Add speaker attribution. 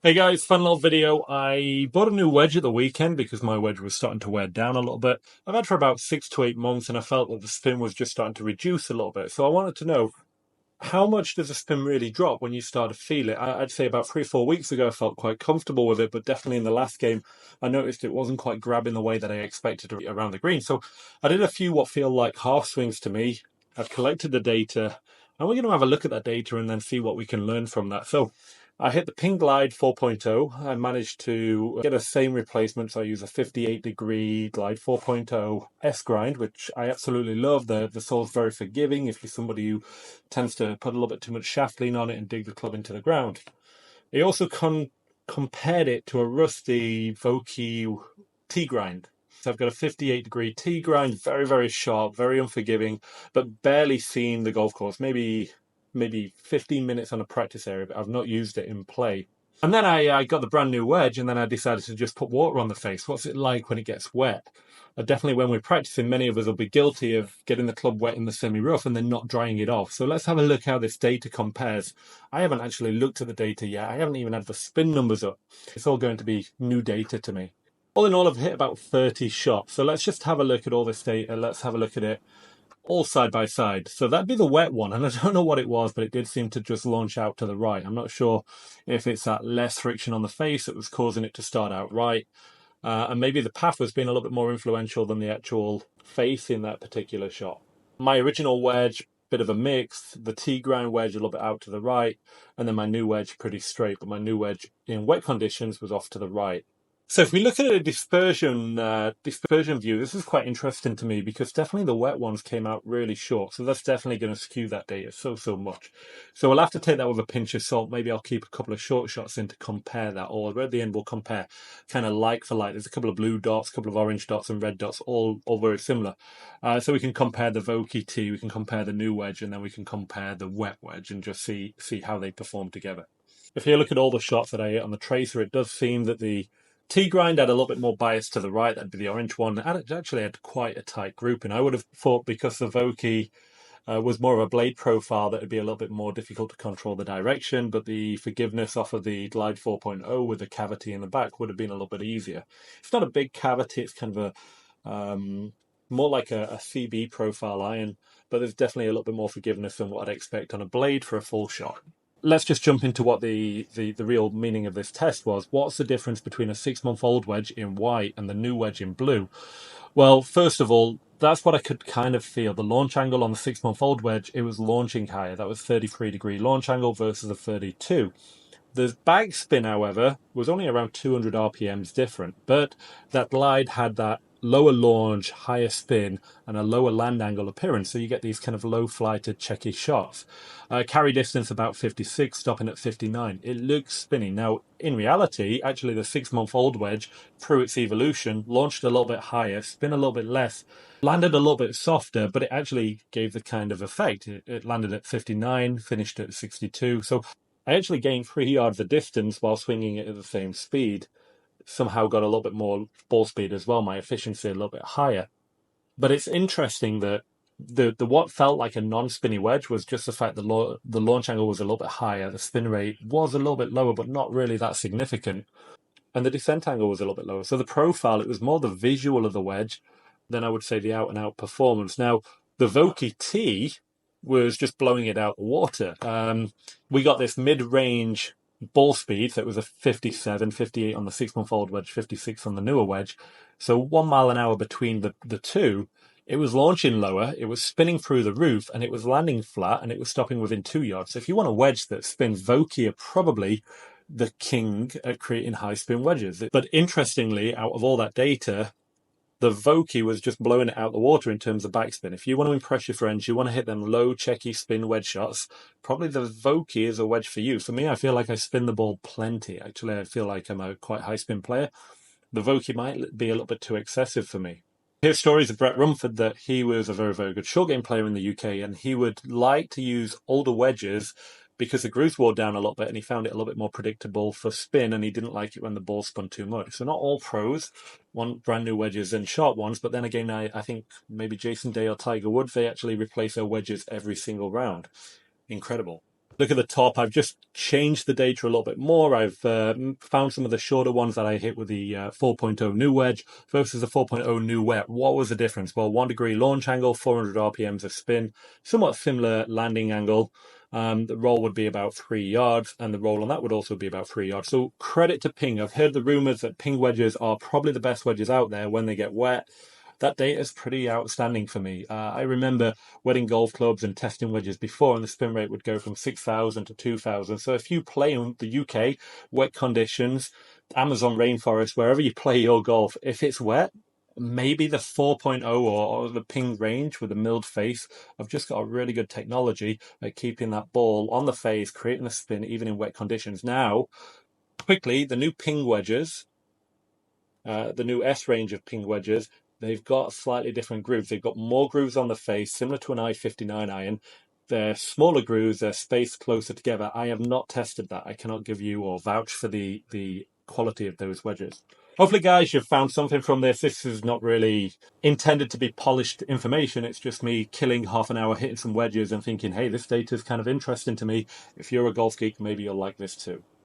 Speaker 1: Hey guys, fun little video. I bought a new wedge at the weekend because my wedge was starting to wear down a little bit. I've had for about 6 to 8 months and I felt that the spin was just starting to reduce a little bit. So I wanted to know, how much does the spin really drop when you start to feel it? I'd say about 3 or 4 weeks ago I felt quite comfortable with it, but definitely in the last game I noticed it wasn't quite grabbing the way that I expected around the green. So I did a few what feel like half swings to me. I've collected the data and we're going to have a look at that data and then see what we can learn from that. So I hit the Ping Glide 4.0. I managed to get a same replacement. So I use a 58-degree Glide 4.0 S grind, which I absolutely love. The sole's very forgiving if you're somebody who tends to put a little bit too much shaft lean on it and dig the club into the ground. He also compared it to a rusty Vokeys T grind. So I've got a 58-degree T grind, very, very sharp, very unforgiving, but barely seen the golf course. Maybe 15 minutes on a practice area, but I've not used it in play. And then I got the brand new wedge, and then I decided to just put water on the face. What's it like when it gets wet? Definitely when we're practicing, many of us will be guilty of getting the club wet in the semi-rough and then not drying it off. So let's have a look how this data compares. I haven't actually looked at the data yet. I haven't even had the spin numbers up. It's all going to be new data to me. All in all, I've hit about 30 shots. So let's just have a look at all this data. Let's have a look at it all side by side. So that'd be the wet one. And I don't know what it was, but it did seem to just launch out to the right. I'm not sure if it's that less friction on the face that was causing it to start out right. And maybe the path was being a little bit more influential than the actual face in that particular shot. My original wedge, bit of a mix. The T grind wedge a little bit out to the right. And then my new wedge pretty straight. But my new wedge in wet conditions was off to the right. So if we look at a dispersion view, this is quite interesting to me because definitely the wet ones came out really short. So that's definitely going to skew that data so much. So we'll have to take that with a pinch of salt. Maybe I'll keep a couple of short shots in to compare that, or at the end we'll compare kind of like for like. There's a couple of blue dots, a couple of orange dots and red dots, all very similar. So we can compare the Vokeys T, we can compare the new wedge, and then we can compare the wet wedge and just see how they perform together. If you look at all the shots that I hit on the tracer, it does seem that the T grind had a little bit more bias to the right. That'd be the orange one. And it actually had quite a tight grouping. I would have thought because the Vokeys was more of a blade profile that it'd be a little bit more difficult to control the direction, but the forgiveness off of the Glide 4.0 with the cavity in the back would have been a little bit easier. It's not a big cavity. It's kind of more like a CB profile iron, but there's definitely a little bit more forgiveness than what I'd expect on a blade for a full shot. Let's just jump into what the real meaning of this test was. What's the difference between a 6-month-old wedge in white and the new wedge in blue? Well, first of all, that's what I could kind of feel. The launch angle on the 6-month-old wedge, it was launching higher. That was 33-degree launch angle versus a 32. The backspin, however, was only around 200 RPMs different, but that glide had that lower launch, higher spin, and a lower land angle appearance. So you get these kind of low flighted, checky shots. Carry distance about 56, stopping at 59. It looks spinny. Now, in reality, actually, the 6-month-old wedge, through its evolution, launched a little bit higher, spin a little bit less, landed a little bit softer, but it actually gave the kind of effect. It landed at 59, finished at 62. So I actually gained 3 yards of distance while swinging it at the same speed. Somehow got a little bit more ball speed as well, my efficiency a little bit higher. But it's interesting that the what felt like a non-spinny wedge was just the fact that the launch angle was a little bit higher, the spin rate was a little bit lower, but not really that significant, and the descent angle was a little bit lower. So the profile, it was more the visual of the wedge than I would say the out-and-out performance. Now, the Vokeys T was just blowing it out the water. We got this mid-range ball speed, so it was a 57, 58 on the 6-month-old wedge, 56 on the newer wedge. So 1 mile an hour between the two. It was launching lower, it was spinning through the roof, and it was landing flat, and it was stopping within 2 yards. So if you want a wedge that spins, Vokeys are probably the king at creating high spin wedges. But interestingly, out of all that data, the Vokeys was just blowing it out the water in terms of backspin. If you want to impress your friends, you want to hit them low, checky spin wedge shots, probably the Vokeys is a wedge for you. For me, I feel like I spin the ball plenty. Actually, I feel like I'm a quite high spin player. The Vokeys might be a little bit too excessive for me. Here's stories of Brett Rumford that he was a very, very good short game player in the UK, and he would like to use older wedges because the grooves wore down a little bit and he found it a little bit more predictable for spin, and he didn't like it when the ball spun too much. So not all pros want brand new wedges and sharp ones, but then again, I think maybe Jason Day or Tiger Woods, they actually replace their wedges every single round. Incredible. Look at the top. I've just changed the data a little bit more. I've found some of the shorter ones that I hit with the 4.0 new wedge versus the 4.0 new wet. What was the difference? Well, 1 degree launch angle, 400 RPMs of spin, somewhat similar landing angle. The roll would be about 3 yards, and the roll on that would also be about 3 yards. So credit to Ping. I've heard the rumors that Ping wedges are probably the best wedges out there when they get wet. That data is pretty outstanding for me. I remember wetting golf clubs and testing wedges before, and the spin rate would go from 6,000 to 2,000. So if you play in the UK, wet conditions, Amazon rainforest, wherever you play your golf, if it's wet, maybe the 4.0 or the Ping range with the milled face, I've just got a really good technology at keeping that ball on the face, creating a spin even in wet conditions. Now, quickly, the new Ping wedges, the new S range of Ping wedges, they've got slightly different grooves. They've got more grooves on the face, similar to an I-59 iron. They're smaller grooves, they're spaced closer together. I have not tested that. I cannot give you or vouch for the quality of those wedges. Hopefully, guys, you've found something from this. This is not really intended to be polished information. It's just me killing half an hour hitting some wedges and thinking, hey, this data is kind of interesting to me. If you're a golf geek, maybe you'll like this too.